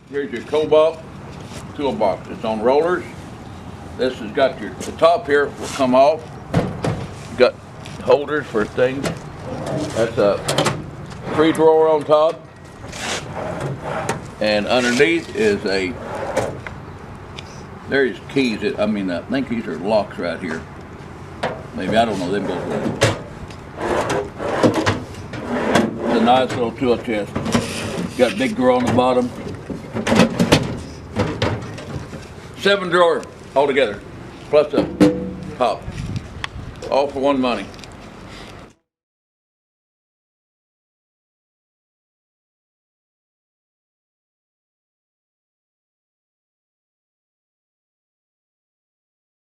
Here's your Kobalt toolbox. It's on rollers. This has got the top here will come off. You got holders for things. That's a 3-drawer on top. And underneath is there's keys. I think these are locks right here. Maybe, I don't know, them both work. It's a nice little tool chest. Got a big drawer on the bottom. 7 drawer altogether, plus the top. All for one money.